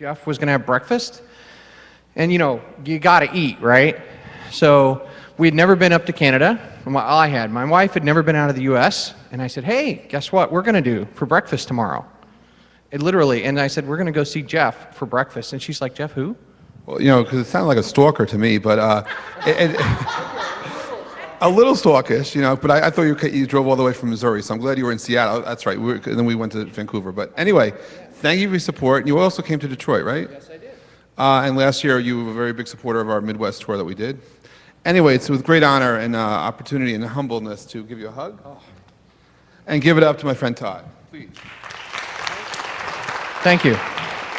Jeff was going to have breakfast. And, you know, you got to eat, right? So we had never been up to Canada. My wife had never been out of the U.S. And I said, hey, guess what we're going to do for breakfast tomorrow? It literally, and I said, we're going to go see Jeff for breakfast. And she's like, Jeff who? Well, you know, because it sounded like a stalker to me, but a little stalkish, you know. But I thought you drove all the way from Missouri, so I'm glad you were in Seattle. That's right. And then we went to Vancouver. But anyway, thank you for your support. You also came to Detroit, right? Yes, I did. And last year, you were a very big supporter of our Midwest tour that we did. Anyway, it's with great honor and opportunity and humbleness to give you a hug and give it up to my friend Todd. Please. Thank you.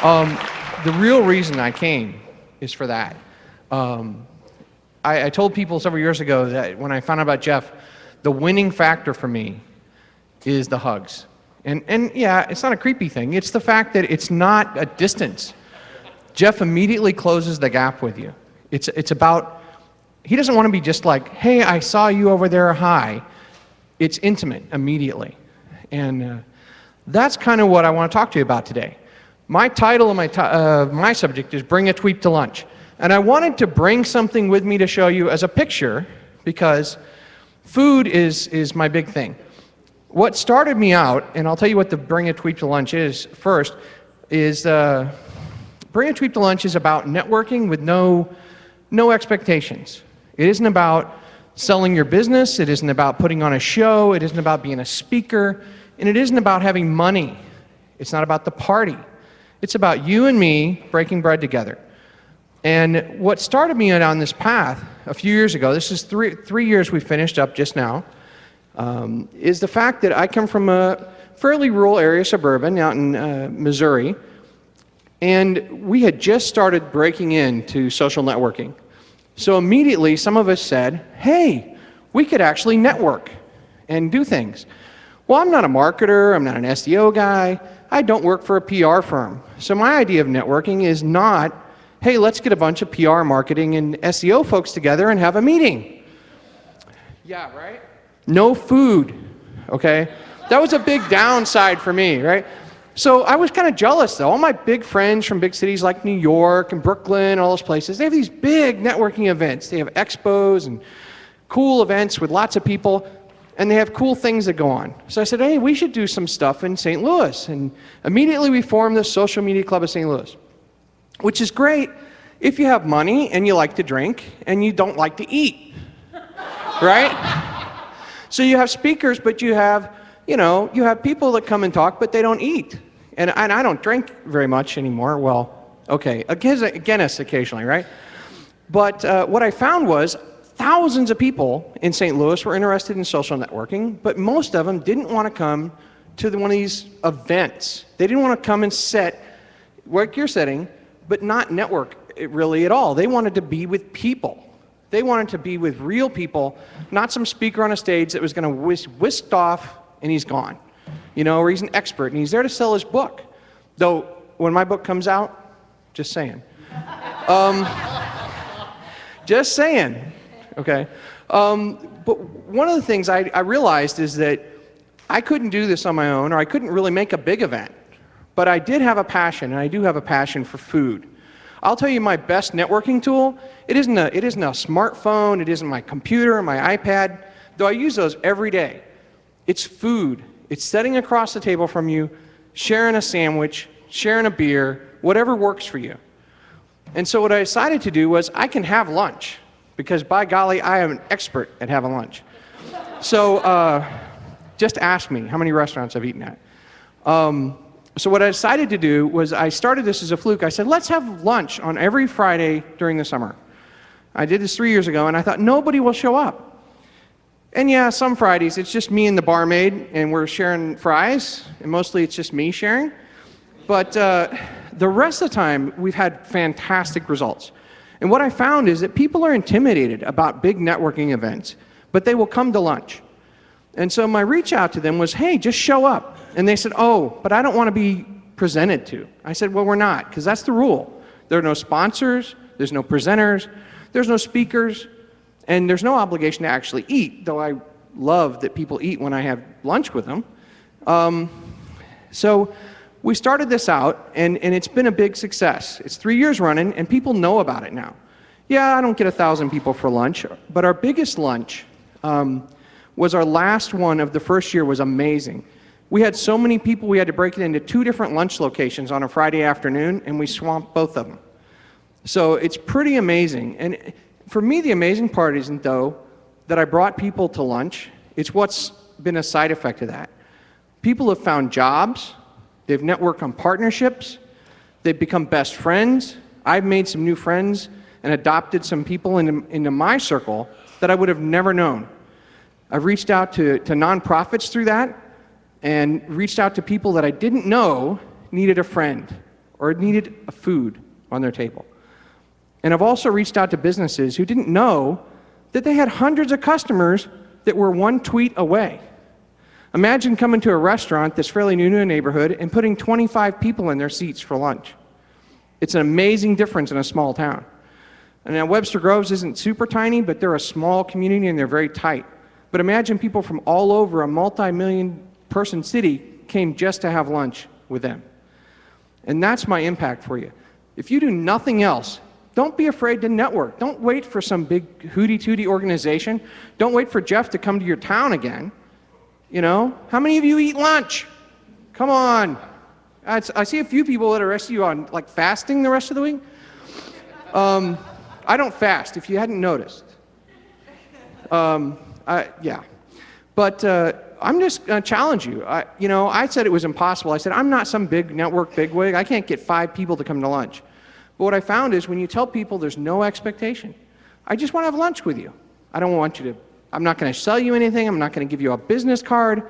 The real reason I came is for that. I told people several years ago that when I found out about Jeff, the winning factor for me is the hugs. And yeah, it's not a creepy thing. It's the fact that it's not a distance. Jeff immediately closes the gap with you. It's about, he doesn't want to be just like, hey, I saw you over there, hi. It's intimate immediately. And that's kind of what I want to talk to you about today. My title and my subject is Bring a Tweep to Lunch. And I wanted to bring something with me to show you as a picture because food is my big thing. What started me out, and I'll tell you what the Bring a Tweep to Lunch is first, is Bring a Tweep to Lunch is about networking with no expectations. It isn't about selling your business, it isn't about putting on a show, it isn't about being a speaker, and it isn't about having money. It's not about the party. It's about you and me breaking bread together. And what started me on this path a few years ago, this is three years we finished up just now, is the fact that I come from a fairly rural area, suburban, out in Missouri, and we had just started breaking into social networking. So immediately some of us said, hey, we could actually network and do things. Well, I'm not a marketer, I'm not an SEO guy, I don't work for a PR firm. So my idea of networking is not, hey, let's get a bunch of PR, marketing, and SEO folks together and have a meeting. Yeah, right? No food, okay? That was a big downside for me, right? So I was kind of jealous, though. All my big friends from big cities like New York and Brooklyn, all those places, they have these big networking events. They have expos and cool events with lots of people, and they have cool things that go on. So I said, hey, we should do some stuff in St. Louis. And immediately we formed the Social Media Club of St. Louis, which is great if you have money and you like to drink and you don't like to eat, right? So you have speakers, but you have people that come and talk, but they don't eat. And I don't drink very much anymore. Well, okay, Guinness occasionally, right? But what I found was thousands of people in St. Louis were interested in social networking, but most of them didn't want to come to one of these events. They didn't want to come and sit like you're sitting, but not network really at all. They wanted to be with people. They wanted to be with real people, not some speaker on a stage that was going to whisked off and he's gone. You know, or he's an expert and he's there to sell his book. Though, when my book comes out, just saying. Just saying, okay? But one of the things I realized is that I couldn't do this on my own, or I couldn't really make a big event. But I did have a passion, and I do have a passion for food. I'll tell you my best networking tool, it isn't a smartphone, it isn't my computer or my iPad, though I use those every day. It's food. It's sitting across the table from you, sharing a sandwich, sharing a beer, whatever works for you. And so what I decided to do was I can have lunch, because by golly, I am an expert at having lunch. So just ask me how many restaurants I've eaten at. So what I decided to do was I started this as a fluke. I said, let's have lunch on every Friday during the summer. I did this 3 years ago, and I thought nobody will show up. And yeah, some Fridays it's just me and the barmaid, and we're sharing fries, and mostly it's just me sharing. But the rest of the time, we've had fantastic results. And what I found is that people are intimidated about big networking events, but they will come to lunch. And so my reach out to them was, hey, just show up. And they said, oh, but I don't want to be presented to. I said, well, we're not, because that's the rule. There are no sponsors, there's no presenters, there's no speakers, and there's no obligation to actually eat, though I love that people eat when I have lunch with them. So we started this out, and it's been a big success. It's 3 years running, and people know about it now. Yeah, I don't get 1,000 people for lunch, but our biggest lunch was our last one of the first year. Was amazing. We had so many people, we had to break it into 2 different lunch locations on a Friday afternoon, and we swamped both of them. So it's pretty amazing. And for me, the amazing part isn't, though, that I brought people to lunch. It's what's been a side effect of that. People have found jobs. They've networked on partnerships. They've become best friends. I've made some new friends and adopted some people into my circle that I would have never known. I've reached out to nonprofits through that, and reached out to people that I didn't know needed a friend or needed a food on their table. And I've also reached out to businesses who didn't know that they had hundreds of customers that were 1 tweet away. Imagine coming to a restaurant that's fairly new to a neighborhood and putting 25 people in their seats for lunch. It's an amazing difference in a small town. And now Webster Groves isn't super tiny, but they're a small community and they're very tight. But imagine people from all over a multi-million person city came just to have lunch with them. And that's my impact for you. If you do nothing else, don't be afraid to network. Don't wait for some big hooty-tooty organization. Don't wait for Jeff to come to your town again. You know, how many of you eat lunch? Come on. I see a few people that are rest of you on like fasting the rest of the week. I don't fast, if you hadn't noticed. Yeah. But I'm just going to challenge you. I said it was impossible. I said, I'm not some big network bigwig. I can't get 5 people to come to lunch. But what I found is when you tell people there's no expectation, I just want to have lunch with you. I don't want you to, I'm not going to sell you anything. I'm not going to give you a business card.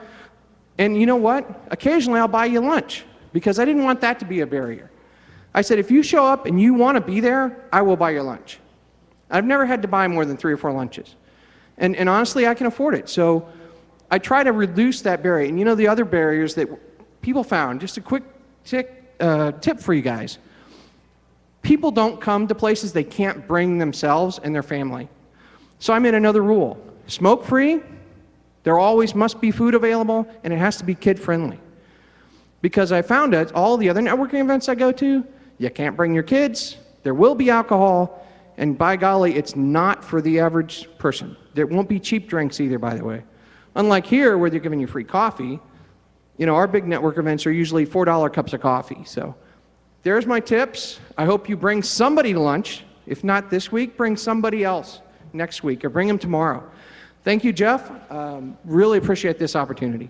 And you know what? Occasionally I'll buy you lunch because I didn't want that to be a barrier. I said, if you show up and you want to be there, I will buy your lunch. I've never had to buy more than 3 or 4 lunches. And honestly, I can afford it. So I try to reduce that barrier. And you know the other barriers that people found, just a quick tip for you guys. People don't come to places they can't bring themselves and their family. So I made another rule. Smoke-free, there always must be food available, and it has to be kid-friendly. Because I found that all the other networking events I go to, you can't bring your kids, there will be alcohol, and by golly, it's not for the average person. There won't be cheap drinks either, by the way. Unlike here, where they're giving you free coffee, you know, our big network events are usually $4 cups of coffee. So there's my tips. I hope you bring somebody to lunch. If not this week, bring somebody else next week, or bring them tomorrow. Thank you, Jeff. Really appreciate this opportunity.